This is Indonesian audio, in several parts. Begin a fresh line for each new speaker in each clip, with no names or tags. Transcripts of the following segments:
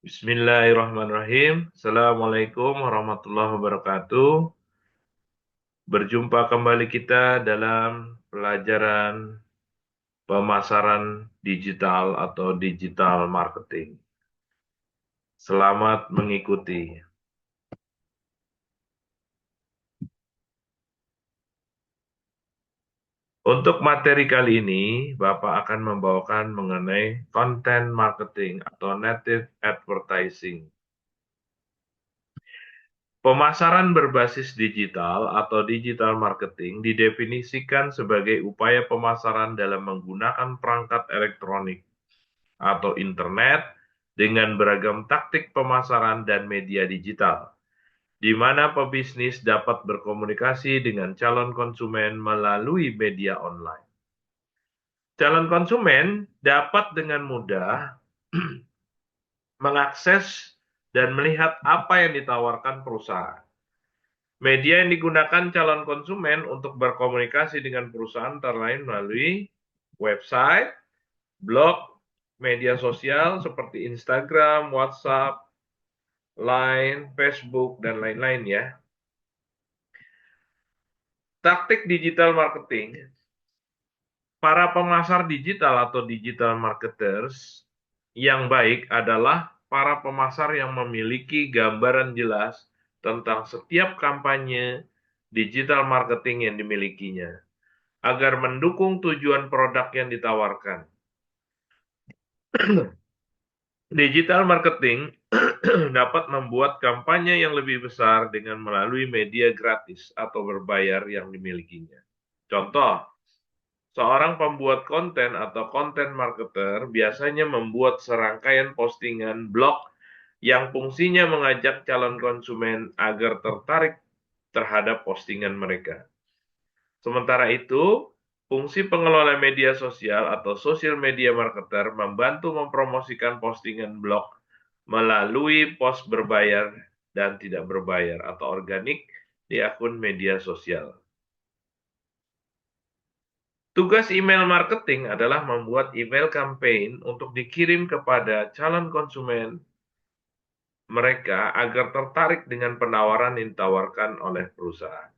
Bismillahirrahmanirrahim. Assalamualaikum warahmatullahi wabarakatuh. Berjumpa kembali kita dalam pelajaran pemasaran digital atau digital marketing. Selamat mengikuti. Untuk materi kali ini, Bapak akan membawakan mengenai content marketing atau native advertising. Pemasaran berbasis digital atau digital marketing didefinisikan sebagai upaya pemasaran dalam menggunakan perangkat elektronik atau internet dengan beragam taktik pemasaran dan media digital, di mana pebisnis dapat berkomunikasi dengan calon konsumen melalui media online. Calon konsumen dapat dengan mudah mengakses dan melihat apa yang ditawarkan perusahaan. Media yang digunakan calon konsumen untuk berkomunikasi dengan perusahaan antara lain melalui website, blog, media sosial seperti Instagram, WhatsApp, Line, Facebook, dan lain-lain ya. Taktik digital marketing. Para pemasar digital atau digital marketers yang baik adalah para pemasar yang memiliki gambaran jelas tentang setiap kampanye digital marketing yang dimilikinya, agar mendukung tujuan produk yang ditawarkan. Digital marketing dapat membuat kampanye yang lebih besar dengan melalui media gratis atau berbayar yang dimilikinya. Contoh, seorang pembuat konten atau content marketer biasanya membuat serangkaian postingan blog yang fungsinya mengajak calon konsumen agar tertarik terhadap postingan mereka. Sementara itu, fungsi pengelola media sosial atau social media marketer membantu mempromosikan postingan blog melalui post berbayar dan tidak berbayar atau organik di akun media sosial. Tugas email marketing adalah membuat email campaign untuk dikirim kepada calon konsumen mereka agar tertarik dengan penawaran yang ditawarkan oleh perusahaan.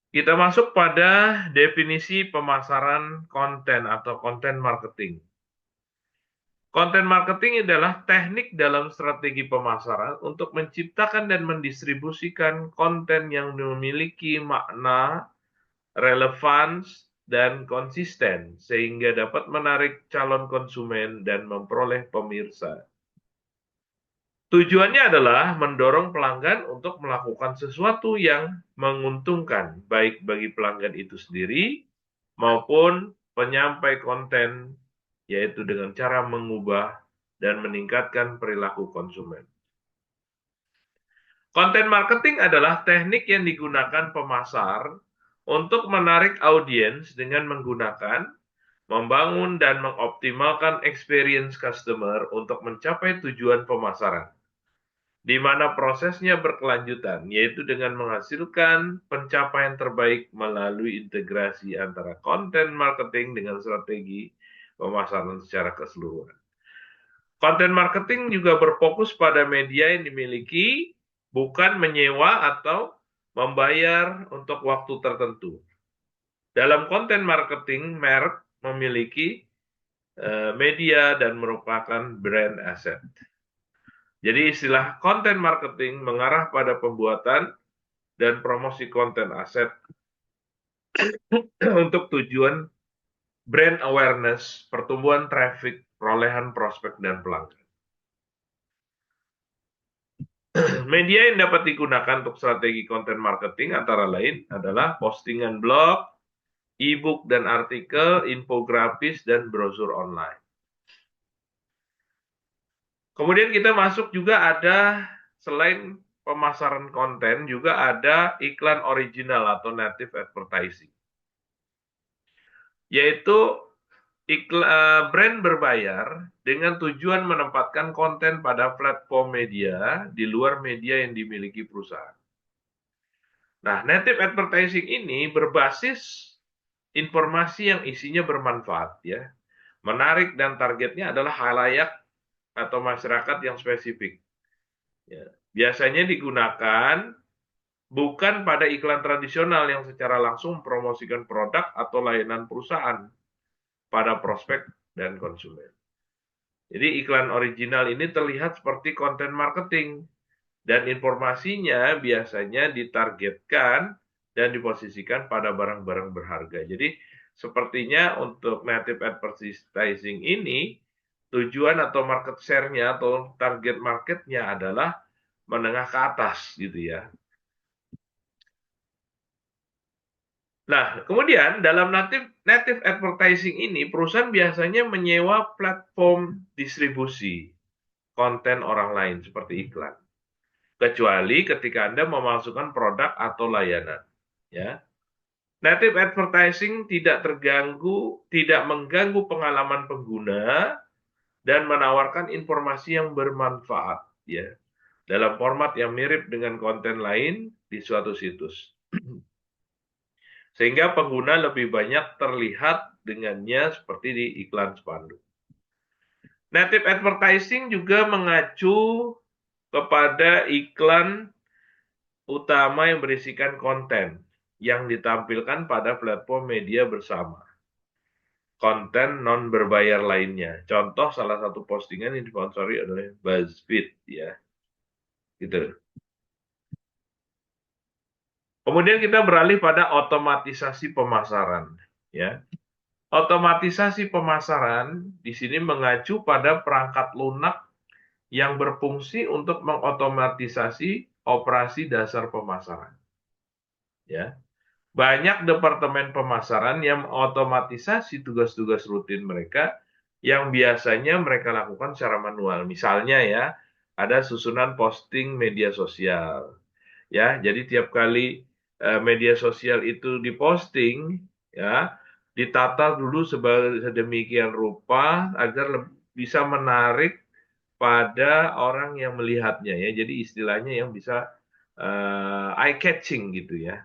Kita masuk pada definisi pemasaran konten atau content marketing. Content marketing adalah teknik dalam strategi pemasaran untuk menciptakan dan mendistribusikan konten yang memiliki makna, relevans, dan konsisten sehingga dapat menarik calon konsumen dan memperoleh pemirsa. Tujuannya adalah mendorong pelanggan untuk melakukan sesuatu yang menguntungkan, baik bagi pelanggan itu sendiri maupun penyampai konten, yaitu dengan cara mengubah dan meningkatkan perilaku konsumen. Konten marketing adalah teknik yang digunakan pemasar untuk menarik audiens dengan menggunakan, membangun, dan mengoptimalkan experience customer untuk mencapai tujuan pemasaran, di mana prosesnya berkelanjutan, yaitu dengan menghasilkan pencapaian terbaik melalui integrasi antara konten marketing dengan strategi pemasaran secara keseluruhan. Konten marketing juga berfokus pada media yang dimiliki, bukan menyewa atau membayar untuk waktu tertentu. Dalam konten marketing, merek memiliki media dan merupakan brand asset. Jadi istilah konten marketing mengarah pada pembuatan dan promosi konten aset untuk tujuan brand awareness, pertumbuhan traffic, perolehan prospek, dan pelanggan. Media yang dapat digunakan untuk strategi konten marketing antara lain adalah postingan blog, e-book dan artikel, infografis, dan brosur online. Kemudian kita masuk juga ada, selain pemasaran konten, juga ada iklan original atau native advertising. Yaitu brand berbayar dengan tujuan menempatkan konten pada platform media di luar media yang dimiliki perusahaan. Nah, native advertising ini berbasis informasi yang isinya bermanfaat ya. Menarik dan targetnya adalah khalayak atau masyarakat yang spesifik. Ya. Biasanya digunakan bukan pada iklan tradisional yang secara langsung mempromosikan produk atau layanan perusahaan pada prospek dan konsumen. Jadi iklan original ini terlihat seperti konten marketing dan informasinya biasanya ditargetkan dan diposisikan pada barang-barang berharga. Jadi sepertinya untuk native advertising ini tujuan atau market share-nya atau target marketnya adalah menengah ke atas gitu ya. Nah, kemudian dalam native advertising ini, perusahaan biasanya menyewa platform distribusi konten orang lain seperti iklan. Kecuali ketika Anda memasukkan produk atau layanan. Ya. Native advertising tidak mengganggu pengalaman pengguna dan menawarkan informasi yang bermanfaat. Ya, dalam format yang mirip dengan konten lain di suatu situs. Sehingga pengguna lebih banyak terlihat dengannya seperti di iklan spanduk. Native advertising juga mengacu kepada iklan utama yang berisikan konten yang ditampilkan pada platform media bersama. Konten non berbayar lainnya. Contoh salah satu postingan yang disponsori oleh BuzzFeed ya. Gitu. Kemudian kita beralih pada otomatisasi pemasaran ya. Otomatisasi pemasaran di sini mengacu pada perangkat lunak yang berfungsi untuk mengotomatisasi operasi dasar pemasaran. Ya. Banyak departemen pemasaran yang mengotomatisasi tugas-tugas rutin mereka yang biasanya mereka lakukan secara manual. Misalnya ya, ada susunan posting media sosial. Ya, jadi tiap kali media sosial itu diposting, ya, ditata dulu sedemikian rupa agar bisa menarik pada orang yang melihatnya ya. Jadi istilahnya yang bisa eye catching gitu ya.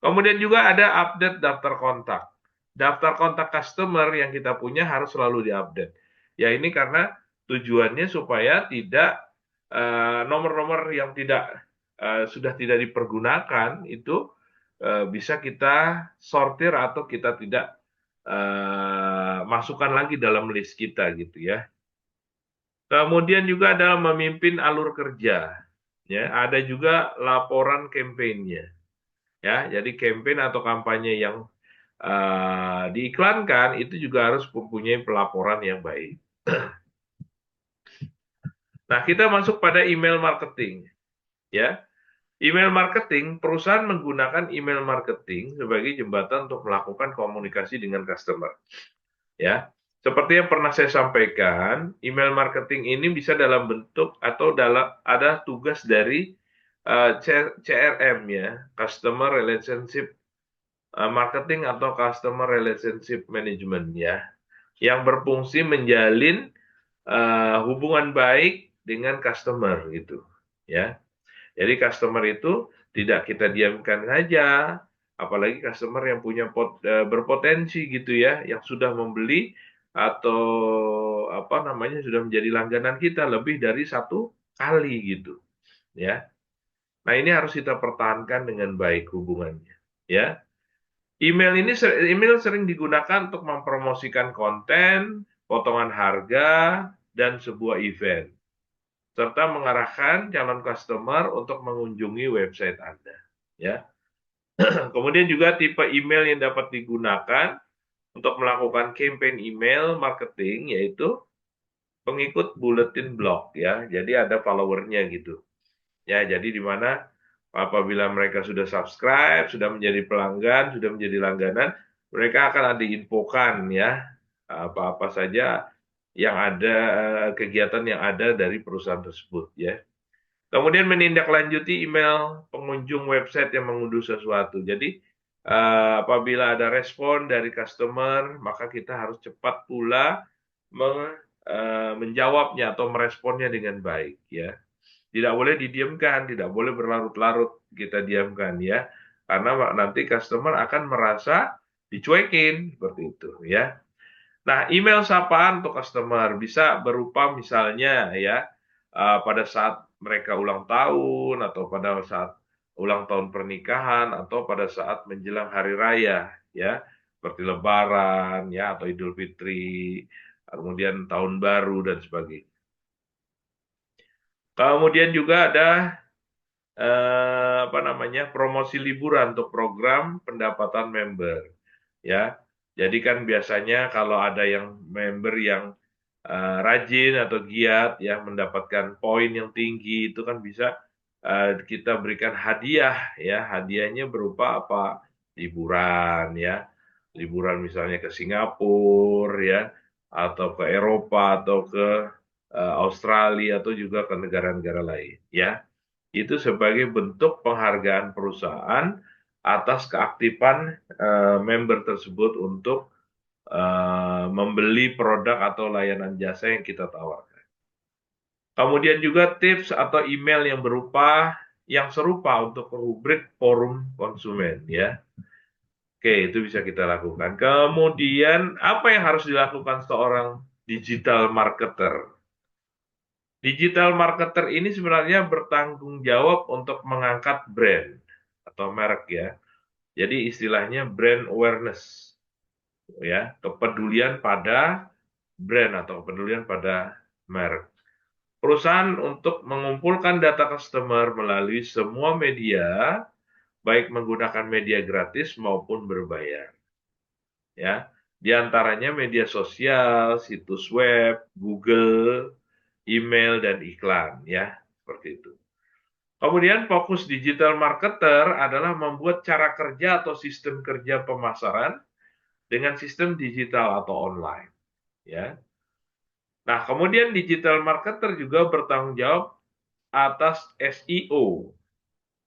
Kemudian juga ada update daftar kontak. Daftar kontak customer yang kita punya harus selalu diupdate. Ya ini karena tujuannya supaya tidak nomor-nomor yang sudah tidak dipergunakan itu bisa kita sortir atau kita tidak masukkan lagi dalam list kita gitu ya. Kemudian juga adalah memimpin alur kerja. Ya, ada juga laporan kampanye. Ya, jadi campaign atau kampanye yang diiklankan itu juga harus mempunyai pelaporan yang baik. Nah, kita masuk pada email marketing. Ya, email marketing, perusahaan menggunakan email marketing sebagai jembatan untuk melakukan komunikasi dengan customer. Ya, seperti yang pernah saya sampaikan, email marketing ini bisa dalam bentuk atau ada tugas dari CRM ya, Customer Relationship Marketing atau Customer Relationship Management ya, yang berfungsi menjalin hubungan baik dengan customer gitu ya. Jadi customer itu tidak kita diamkan saja, apalagi customer yang berpotensi gitu ya, yang sudah membeli atau apa namanya sudah menjadi langganan kita lebih dari satu kali gitu ya. Nah ini harus kita pertahankan dengan baik hubungannya ya. Email sering digunakan untuk mempromosikan konten, potongan harga, dan sebuah event, serta mengarahkan calon customer untuk mengunjungi website Anda. Ya. Kemudian juga tipe email yang dapat digunakan untuk melakukan campaign email marketing yaitu pengikut bulletin blog ya. Jadi ada followernya gitu. Ya, jadi di mana apabila mereka sudah subscribe, sudah menjadi pelanggan, sudah menjadi langganan, mereka akan diinfokan ya apa-apa saja yang ada kegiatan yang ada dari perusahaan tersebut ya. Kemudian menindaklanjuti email pengunjung website yang mengunduh sesuatu. Jadi apabila ada respon dari customer, maka kita harus cepat pula menjawabnya atau meresponnya dengan baik ya. Tidak boleh didiamkan, tidak boleh berlarut-larut kita diamkan ya. Karena nanti customer akan merasa dicuekin seperti itu ya. Nah, email sapaan untuk customer bisa berupa misalnya ya pada saat mereka ulang tahun atau pada saat ulang tahun pernikahan atau pada saat menjelang hari raya ya, seperti Lebaran ya atau Idul Fitri, kemudian tahun baru dan sebagainya. Kemudian juga ada apa namanya promosi liburan untuk program pendapatan member ya. Jadi kan biasanya kalau ada yang member yang rajin atau giat ya mendapatkan poin yang tinggi itu kan bisa kita berikan hadiah ya. Hadiahnya berupa apa? Liburan ya. Liburan misalnya ke Singapura ya atau ke Eropa atau ke Australia atau juga ke negara-negara lain ya. Itu sebagai bentuk penghargaan perusahaan atas keaktifan member tersebut untuk membeli produk atau layanan jasa yang kita tawarkan. Kemudian juga tips atau email yang berupa yang serupa untuk rubrik forum konsumen ya. Oke, itu bisa kita lakukan. Kemudian apa yang harus dilakukan seorang digital marketer? Digital marketer ini sebenarnya bertanggung jawab untuk mengangkat brand atau merek ya. Jadi istilahnya brand awareness ya, kepedulian pada brand atau kepedulian pada merek. Perusahaan untuk mengumpulkan data customer melalui semua media, baik menggunakan media gratis maupun berbayar. Ya, di antaranya media sosial, situs web, Google, email dan iklan ya, seperti itu. Kemudian fokus digital marketer adalah membuat cara kerja atau sistem kerja pemasaran dengan sistem digital atau online ya. Nah, kemudian digital marketer juga bertanggung jawab atas SEO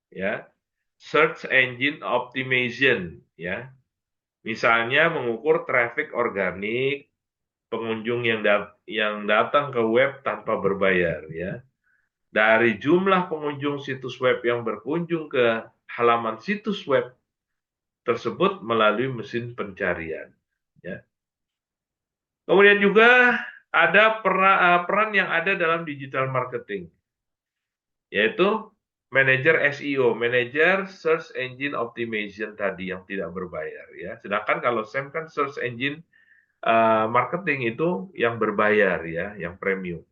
ya, search engine optimization ya. Misalnya mengukur traffic organik, pengunjung yang datang ke web tanpa berbayar ya. Dari jumlah pengunjung situs web yang berkunjung ke halaman situs web tersebut melalui mesin pencarian ya. Kemudian juga ada peran yang ada dalam digital marketing, yaitu manajer SEO, manajer search engine optimization tadi yang tidak berbayar ya. Sedangkan kalau SEM kan search engine marketing itu yang berbayar ya, yang premium.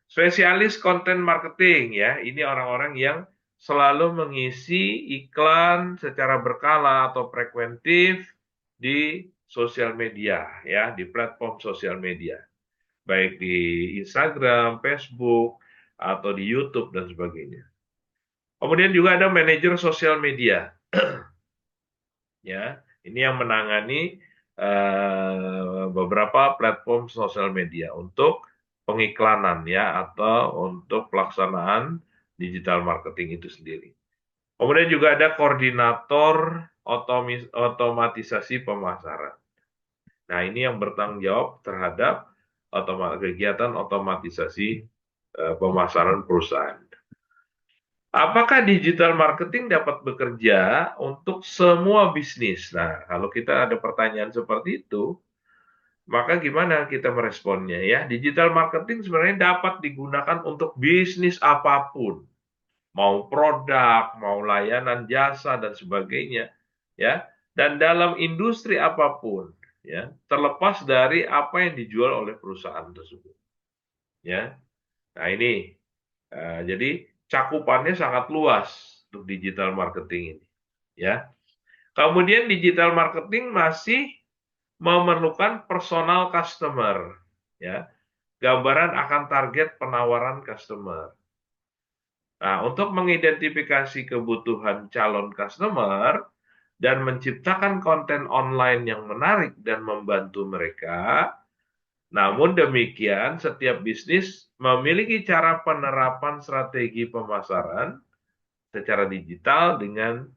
Spesialis konten marketing ya, ini orang-orang yang selalu mengisi iklan secara berkala atau frekuentif di sosial media ya, di platform sosial media, baik di Instagram, Facebook, atau di YouTube dan sebagainya. Kemudian juga ada manajer sosial media, ya. Ini yang menangani beberapa platform sosial media untuk pengiklanan ya atau untuk pelaksanaan digital marketing itu sendiri. Kemudian juga ada koordinator otomatisasi pemasaran. Nah, ini yang bertanggung jawab terhadap kegiatan otomatisasi pemasaran perusahaan. Apakah digital marketing dapat bekerja untuk semua bisnis? Nah, kalau kita ada pertanyaan seperti itu, maka gimana kita meresponnya ya? Digital marketing sebenarnya dapat digunakan untuk bisnis apapun, mau produk, mau layanan jasa dan sebagainya, ya. Dan dalam industri apapun, ya, terlepas dari apa yang dijual oleh perusahaan tersebut, ya. Nah, ini jadi cakupannya sangat luas untuk digital marketing ini, ya. Kemudian digital marketing masih memerlukan personal customer, ya. Gambaran akan target penawaran customer. Nah, untuk mengidentifikasi kebutuhan calon customer dan menciptakan konten online yang menarik dan membantu mereka, namun demikian, setiap bisnis memiliki cara penerapan strategi pemasaran secara digital dengan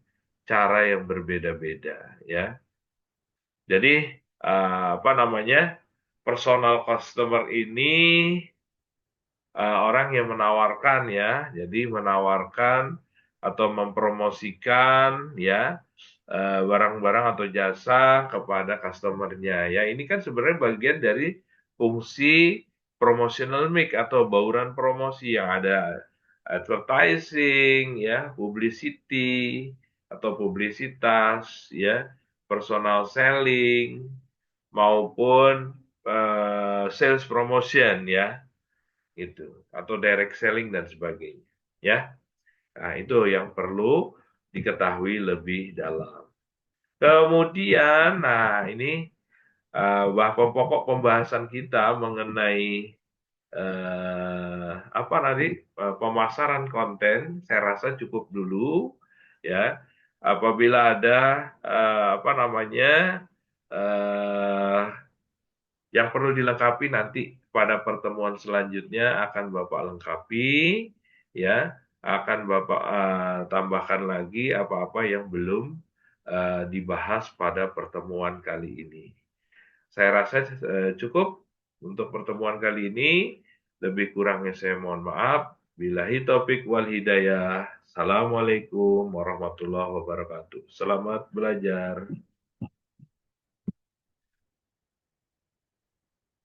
cara yang berbeda-beda ya. Jadi apa namanya? Personal customer ini orang yang menawarkan ya. Jadi menawarkan atau mempromosikan ya barang-barang atau jasa kepada customer-nya. Ya, ini kan sebenarnya bagian dari fungsi promotional mix atau bauran promosi yang ada advertising, ya, publicity atau publisitas, ya, personal selling maupun sales promotion, ya, gitu, atau direct selling dan sebagainya, ya. Nah, itu yang perlu diketahui lebih dalam. Kemudian, nah ini pokok pembahasan kita mengenai apa tadi pemasaran konten, saya rasa cukup dulu, ya. Apabila ada apa namanya eh, yang perlu dilengkapi nanti pada pertemuan selanjutnya akan Bapak lengkapi, ya, akan Bapak tambahkan lagi apa-apa yang belum dibahas pada pertemuan kali ini. Saya rasa cukup untuk pertemuan kali ini. Lebih kurangnya saya mohon maaf. Billahi taufik wal hidayah. Assalamualaikum warahmatullahi wabarakatuh. Selamat belajar.